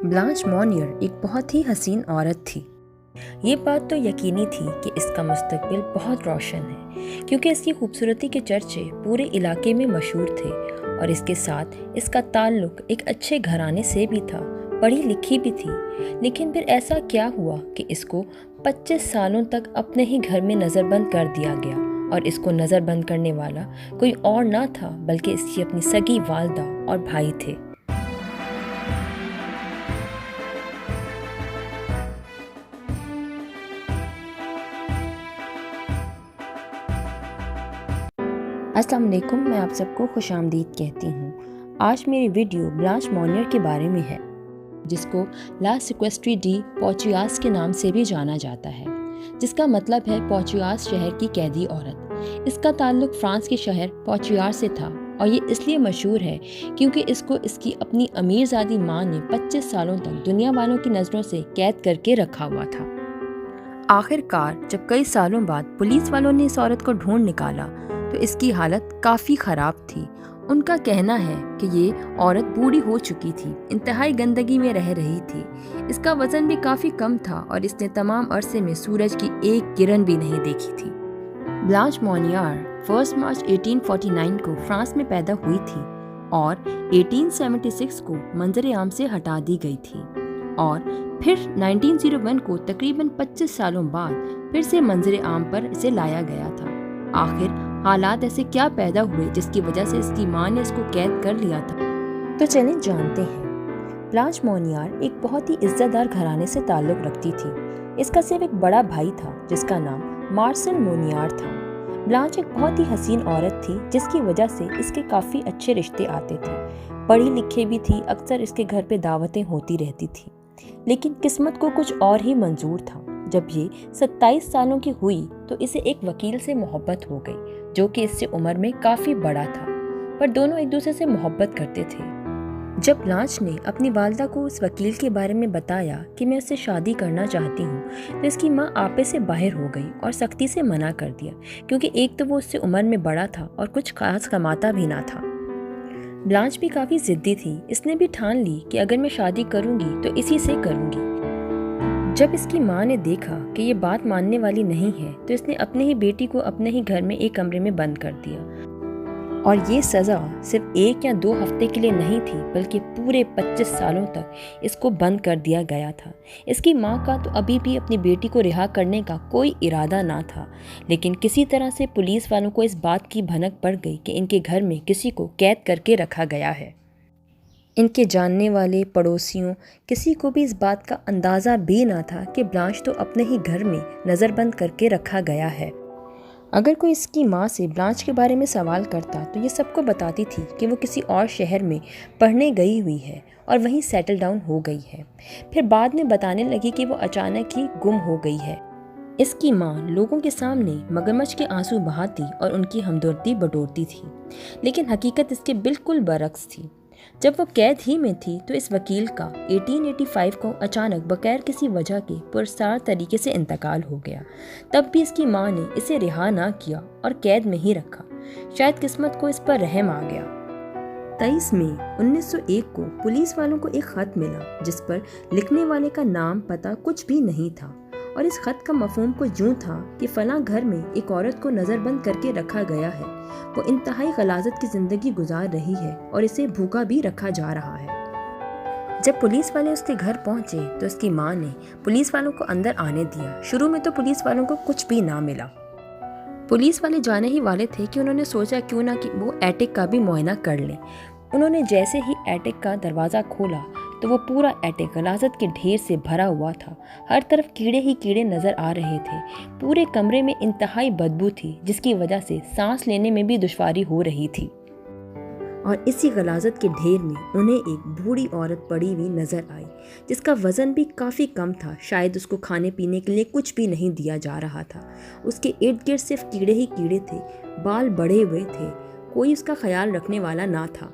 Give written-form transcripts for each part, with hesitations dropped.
Blanch मॉनियर एक बहुत ही हसीन औरत थी। ये बात तो यकीनी थी कि इसका मुस्तकबिल बहुत रोशन है, क्योंकि इसकी खूबसूरती के चर्चे पूरे इलाके में मशहूर थे और इसके साथ इसका ताल्लुक एक अच्छे घराने से भी था, पढ़ी लिखी भी थी। लेकिन फिर ऐसा क्या हुआ कि इसको 25 सालों तक अपने ही घर में नज़रबंद कर दिया गया, और इसको नज़रबंद करने वाला कोई और ना था बल्कि इसकी अपनी सगी वालदा और भाई थे। अस्सलाम वालेकुम, मैं आप सबको खुशामदीद कहती हूँ। आज मेरी वीडियो ब्लांच मॉनियर के बारे में है, जिसको ला सिक्वेस्ट्री डी पोर्चुआस के नाम से भी जाना जाता है, जिसका मतलब है पोर्चुआस शहर की कैदी औरत। इसका ताल्लुक फ्रांस के शहर पोर्चुआर से था और ये इसलिए मशहूर है क्योंकि इसको इसकी अपनी अमीरजादी माँ ने 25 सालों तक दुनिया वालों की नज़रों से कैद करके रखा हुआ था। आखिरकार जब कई सालों बाद पुलिस वालों ने इस औरत को ढूंढ निकाला तो इसकी हालत काफ़ी ख़राब थी। उनका कहना है कि ये औरत बूढ़ी हो चुकी थी, इंतहाई गंदगी में रह रही थी। इसका वज़न भी काफ़ी कम था और इसने तमाम अरसे में सूरज की एक किरण भी नहीं देखी थी। ब्लांच मॉनियर 1 मार्च 1849 को फ्रांस में पैदा हुई थी और 1876 को मंजर आम से हटा दी गई थी और फिर 1901 को तकरीबन 25 सालों बाद फिर से मंजर आम पर इसे लाया गया था। आखिर हालात ऐसे क्या पैदा हुए जिसकी वजह से इसकी माँ ने इसको कैद कर लिया था? तो चलें जानते हैं। ब्लांच मॉनियर एक बहुत ही इज्जतदार घराने से ताल्लुक़ रखती थी। इसका सिर्फ एक बड़ा भाई था जिसका नाम मार्सल मोनियर था। ब्लांच एक बहुत ही हसीन औरत थी जिसकी वजह से इसके काफ़ी अच्छे रिश्ते आते थे। पढ़ी लिखी भी थी, अक्सर इसके घर पे दावतें होती रहती थी। लेकिन किस्मत को कुछ और ही मंजूर था। जब ये 27 सालों की हुई तो इसे एक वकील से मोहब्बत हो गई जो कि इससे उम्र में काफ़ी बड़ा था, पर दोनों एक दूसरे से मोहब्बत करते थे। जब ब्लांच ने अपनी वालदा को उस वकील के बारे में बताया कि मैं उससे शादी करना चाहती हूँ तो इसकी माँ आपे से बाहर हो गई और सख्ती से मना कर दिया, क्योंकि एक तो वो उससे उम्र में बड़ा था और कुछ खास कमाता भी ना था। ब्लांच भी काफ़ी ज़िद्दी थी। इसने भी ठान ली कि अगर मैं शादी करूँगी तो इसी से करूँगी। जब इसकी माँ ने देखा कि ये बात मानने वाली नहीं है तो इसने अपने ही बेटी को अपने ही घर में एक कमरे में बंद कर दिया, और ये सज़ा सिर्फ 1 या 2 हफ्ते के लिए नहीं थी बल्कि पूरे 25 सालों तक इसको बंद कर दिया गया था। इसकी माँ का तो अभी भी अपनी बेटी को रिहा करने का कोई इरादा ना था, लेकिन किसी तरह से पुलिस वालों को इस बात की भनक पड़ गई कि इनके घर में किसी को कैद करके रखा गया है। इनके जानने वाले पड़ोसियों किसी को भी इस बात का अंदाज़ा भी ना था कि ब्लांच तो अपने ही घर में नज़रबंद करके रखा गया है। अगर कोई इसकी माँ से ब्लांच के बारे में सवाल करता तो ये सबको बताती थी कि वो किसी और शहर में पढ़ने गई हुई है और वहीं सेटल डाउन हो गई है। फिर बाद में बताने लगी कि वो अचानक ही गुम हो गई है। इसकी माँ लोगों के सामने मगरमच्छ के आंसू बहाती और उनकी हमदर्दी बटोरती थी, लेकिन हकीकत इसके बिल्कुल बरक्स थी। जब वो कैद ही में थी तो इस वकील का 1885 को अचानक बगैर किसी वजह के पुरस्कार तरीके से इंतकाल हो गया। तब भी इसकी माँ ने इसे रिहा ना किया और कैद में ही रखा। शायद किस्मत को इस पर रहम आ गया। 23 मई 1901 को पुलिस वालों को एक खत मिला जिस पर लिखने वाले का नाम पता कुछ भी नहीं था, और इस खत का मफहूम कुछ यूँ था कि फलां घर में एक औरत को नज़रबंद करके रखा गया है। वो इंतहाई गलाजत की ज़िंदगी गुजार रही है और इसे भूखा भी रखा जा रहा है। जब पुलिस वाले उसके घर पहुंचे तो उसकी माँ ने पुलिस वालों को अंदर आने दिया। शुरू में तो पुलिस वालों को कुछ भी ना मिला। पुलिस वाले जाने ही वाले थे कि उन्होंने सोचा क्यों ना कि वो एटिक का भी मुआयना कर लें। उन्होंने जैसे ही एटिक का दरवाज़ा खोला तो वो पूरा एटिक गलाजत के ढेर से भरा हुआ था। हर तरफ कीड़े ही कीड़े नज़र आ रहे थे। पूरे कमरे में इंतहाई बदबू थी जिसकी वजह से सांस लेने में भी दुश्वारी हो रही थी। और इसी गलाजत के ढेर में उन्हें एक बूढ़ी औरत पड़ी हुई नज़र आई जिसका वज़न भी काफ़ी कम था। शायद उसको खाने पीने के लिए कुछ भी नहीं दिया जा रहा था। उसके इर्द गिर्द सिर्फ कीड़े ही कीड़े थे। बाल बढ़े हुए थे, कोई उसका ख्याल रखने वाला ना था।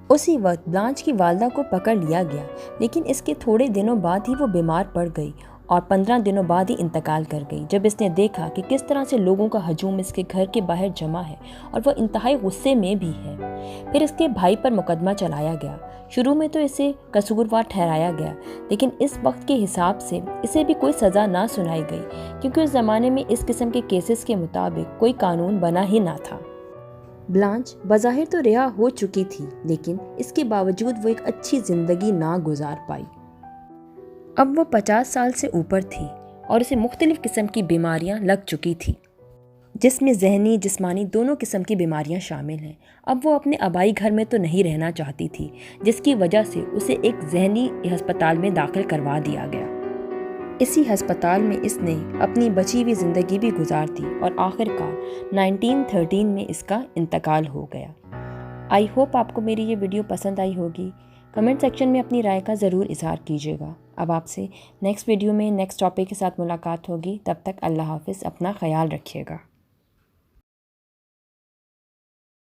उसी वक्त ब्लांच की वालदा को पकड़ लिया गया, लेकिन इसके थोड़े दिनों बाद ही वो बीमार पड़ गई और 15 दिनों बाद ही इंतकाल कर गई। जब इसने देखा कि किस तरह से लोगों का हजूम इसके घर के बाहर जमा है और वो इंतहाई गुस्से में भी है, फिर इसके भाई पर मुकदमा चलाया गया। شروع میں تو اسے قصوروار ٹھہرایا گیا، لیکن اس وقت کے حساب سے اسے بھی کوئی سزا نہ سنائی گئی، کیونکہ اس زمانے میں اس قسم کے کیسز کے مطابق کوئی قانون بنا ہی نہ تھا۔ بلانچ بظاہر تو رہا ہو چکی تھی، لیکن اس کے باوجود وہ ایک اچھی زندگی نہ گزار پائی۔ اب وہ 50 سال سے اوپر تھی اور اسے مختلف قسم کی بیماریاں لگ چکی تھی، جس میں ذہنی جسمانی دونوں قسم کی بیماریاں شامل ہیں۔ اب وہ اپنے آبائی گھر میں تو نہیں رہنا چاہتی تھی، جس کی وجہ سے اسے ایک ذہنی ہسپتال میں داخل کروا دیا گیا۔ اسی ہسپتال میں اس نے اپنی بچی ہوئی زندگی بھی گزار دی اور آخر کار 1913 میں اس کا انتقال ہو گیا۔ آئی ہوپ آپ کو میری یہ ویڈیو پسند آئی ہوگی۔ کمنٹ سیکشن میں اپنی رائے کا ضرور اظہار کیجیے گا۔ اب آپ سے نیکسٹ ویڈیو میں نیکسٹ ٹاپک کے ساتھ ملاقات ہوگی۔ تب تک اللہ حافظ، اپنا خیال رکھیے گا۔